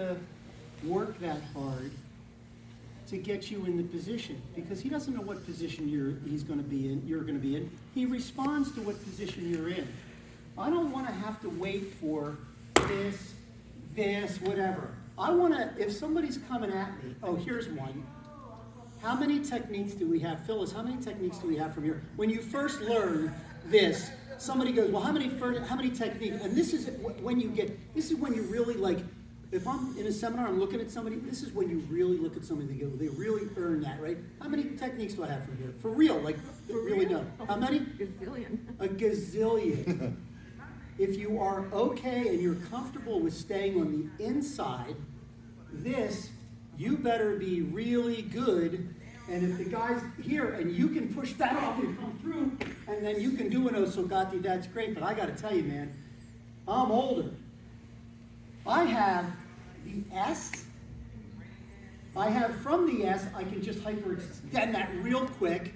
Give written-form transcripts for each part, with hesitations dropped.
to work that hard to get you in the position, because he doesn't know what position you're going to be in. He responds to what position you're in. I don't want to have to wait for this, whatever. I want to, if somebody's coming at me, oh, here's one. How many techniques do we have? Phyllis, how many techniques do we have from here? When you first learn this, somebody goes, well, how many techniques? And this is when you really like, if I'm in a seminar, I'm looking at somebody, this is when you really look at somebody and go, they really earn that, right? How many techniques do I have from here? For real, like, really know. How many? Gazillion. A gazillion. If you are okay and you're comfortable with staying on the inside, you better be really good. And if the guy's here and you can push that off and come through, and then you can do an Osogati, that's great. But I got to tell you, man, I'm older. I have the S. I have from the S, I can just hyperextend that real quick.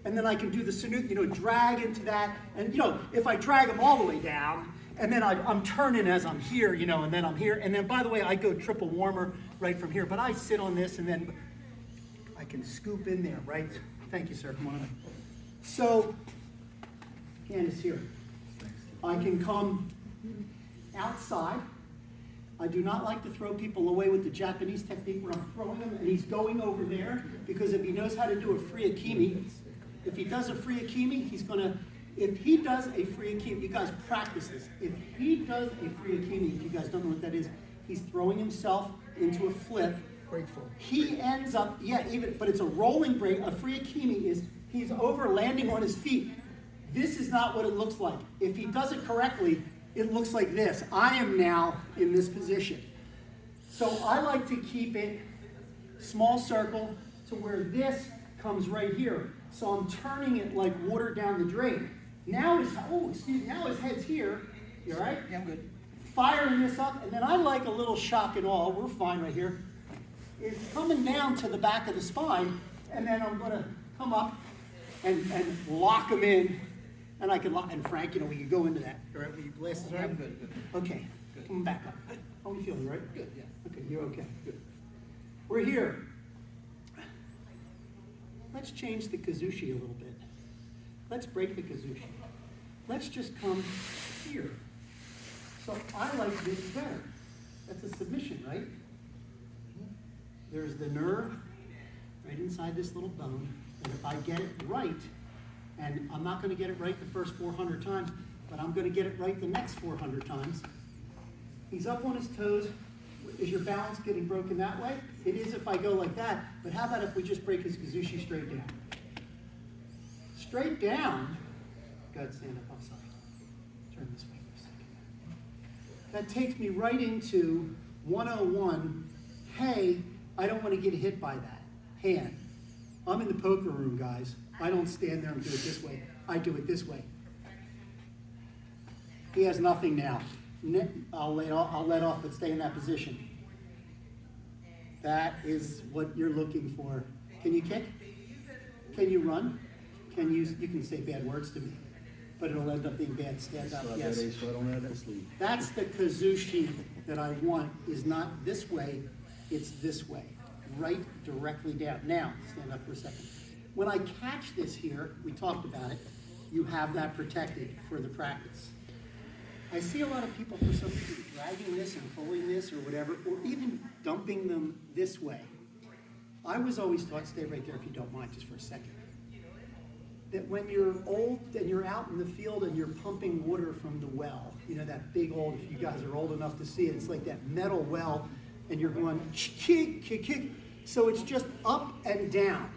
And then I can do the, drag into that. And, if I drag them all the way down, and then I'm turning as I'm here, and then I'm here. And then, by the way, I go triple warmer right from here. But I sit on this, and then I can scoop in there, right? Thank you, sir. Come on in. So, Candace here. I can come outside. I do not like to throw people away with the Japanese technique where I'm throwing him and he's going over there, because if he knows how to do a free akimi, if he does a free akimi, if he does a free akimi, you guys practice this. If he does a free akimi, if you guys don't know what that is, he's throwing himself into a flip. Grateful. He ends up, but it's a rolling break. A free akimi is he's over landing on his feet. This is not what it looks like. If he does it correctly, it looks like this. I am now in this position. So I like to keep it small circle to where this comes right here. So I'm turning it like water down the drain. Now his head's here. You all right? Yeah, I'm good. Firing this up, and then I like a little shock and awe. We're fine right here. It's coming down to the back of the spine, and then I'm going to come up and lock him in. And I can lock, and Frank, we can go into that. All right, with your glasses, all right? I'm good. Okay, come back up. How are you feeling, right? Good, yeah. Okay, you're okay, good. We're here. Let's change the kazushi a little bit. Let's break the kazushi. Let's just come here. So I like this better. That's a submission, right? There's the nerve right inside this little bone. And if I get it right, and I'm not going to get it right the first 400 times, but I'm going to get it right the next 400 times. He's up on his toes. Is your balance getting broken that way? It is if I go like that, but how about if we just break his kazushi straight down? Straight down. Go ahead, stand up. I'm sorry. Turn this way for a second. That takes me right into 101. Hey, I don't want to get hit by that hand. I'm in the poker room, guys. I don't stand there and do it this way. I do it this way. He has nothing now. I'll let off, but stay in that position. That is what you're looking for. Can you kick? Can you run? You can say bad words to me, but it'll end up being bad. Stand up, yes. That's the kazushi that I want, is not this way, it's this way. Right directly down. Now, stand up for a second. When I catch this here, we talked about it, you have that protected for the practice. I see a lot of people, for some reason, dragging this and pulling this or whatever, or even dumping them this way. I was always taught, stay right there if you don't mind, just for a second, that when you're old and you're out in the field and you're pumping water from the well, that big old, if you guys are old enough to see it, it's like that metal well, and you're going, kick, kick, kick. So it's just up and down.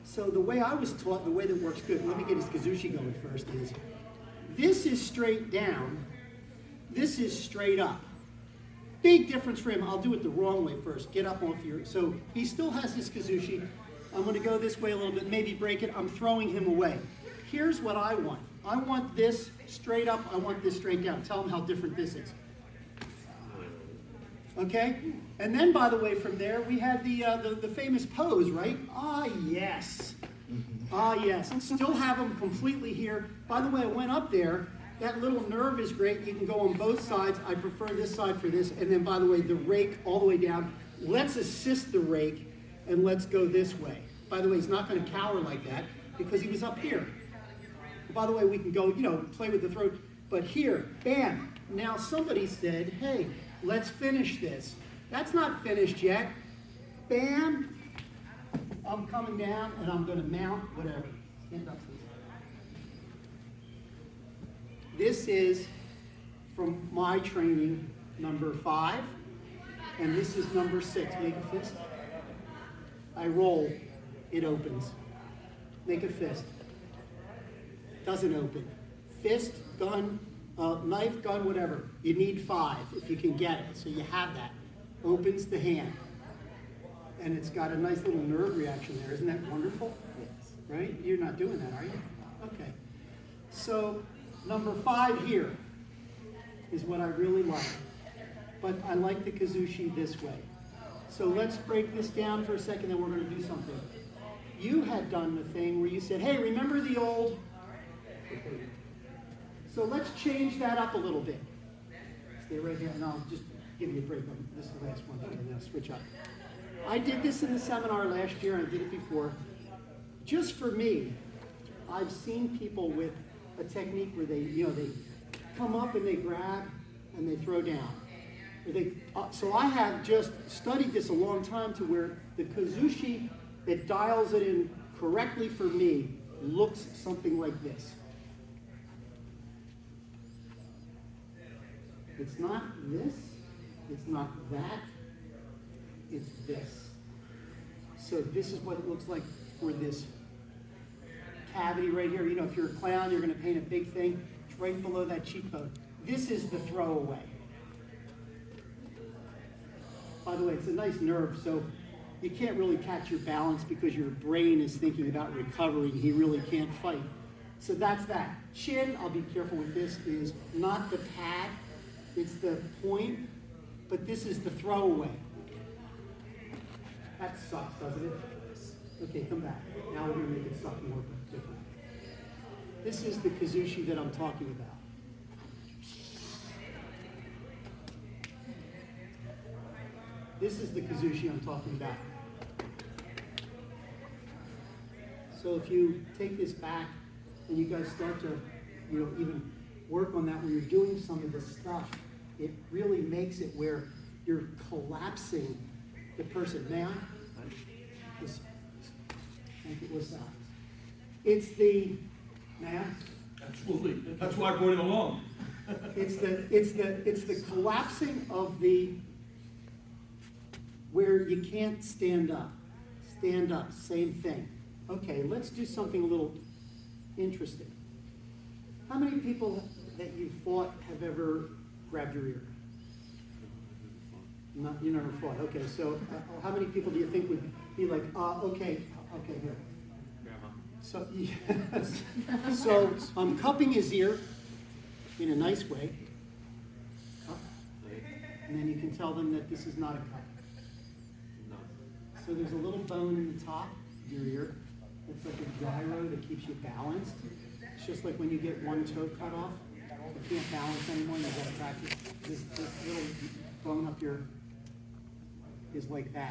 So the way I was taught, the way that works good, let me get his kazushi going first, is this is straight down, this is straight up. Big difference for him. I'll do it the wrong way first. Get up off your, so he still has his kazushi. I'm going to go this way a little bit, maybe break it. I'm throwing him away. Here's what I want. I want this straight up, I want this straight down. Tell him how different this is. Okay? And then, by the way, from there, we had the famous pose, right? Ah, yes. Ah, yes. Still have them completely here. By the way, I went up there, that little nerve is great. You can go on both sides. I prefer this side for this. And then, by the way, the rake all the way down. Let's assist the rake, and let's go this way. By the way, he's not going to cower like that because he was up here. By the way, we can go, play with the throat. But here, bam. Now somebody said, hey, let's finish this. That's not finished yet. Bam. I'm coming down, and I'm going to mount whatever. Stand up, please. This is, from my training, number 5, and this is number 6. Make a fist. I roll, it opens. Make a fist. Doesn't open. Fist, gun, knife, gun, whatever. You need 5 if you can get it, so you have that. Opens the hand. And it's got a nice little nerve reaction there. Isn't that wonderful? Yes. Right? You're not doing that, are you? Okay. So, number 5 here is what I really like. But I like the kazushi this way. So let's break this down for a second, then we're going to do something. You had done the thing where you said, hey, remember the old... So let's change that up a little bit. Stay right here, and I'll just give you a break. This is the last one, and then I'll switch up. I did this in the seminar last year, and I did it before. Just for me, I've seen people with a technique where they come up and they grab and they throw down. So I have just studied this a long time to where the kazushi that dials it in correctly for me looks something like this. It's not this, it's not that, it's this. So this is what it looks like for this cavity right here. If you're a clown, you're going to paint a big thing. It's right below that cheekbone. This is the throwaway. By the way, it's a nice nerve, so you can't really catch your balance because your brain is thinking about recovering. He really can't fight. So that's that. Chin, I'll be careful with this, is not the pad. It's the point, but this is the throwaway. That sucks, doesn't it? Okay, come back. Now we're going to make it suck more different. This is the kazushi that I'm talking about. This is the kazushi I'm talking about. So if you take this back and you guys start to, even work on that when you're doing some of this stuff, it really makes it where you're collapsing the person. May I? Thank you. What's that? It's the, may I? Absolutely. That's why I brought him along. It's the collapsing of the, where you can't stand up. Stand up, same thing. Okay, let's do something a little interesting. How many people that you fought have ever grabbed your ear? You never fought. Okay, so how many people do you think would be like, okay, here. So, yes. So I'm cupping his ear in a nice way. And then you can tell them that this is not a cup. So there's a little bone in the top of your ear. It's like a gyro that keeps you balanced. It's just like when you get one toe cut off, you can't balance anymore, you've got to practice. This little bone up here is like that.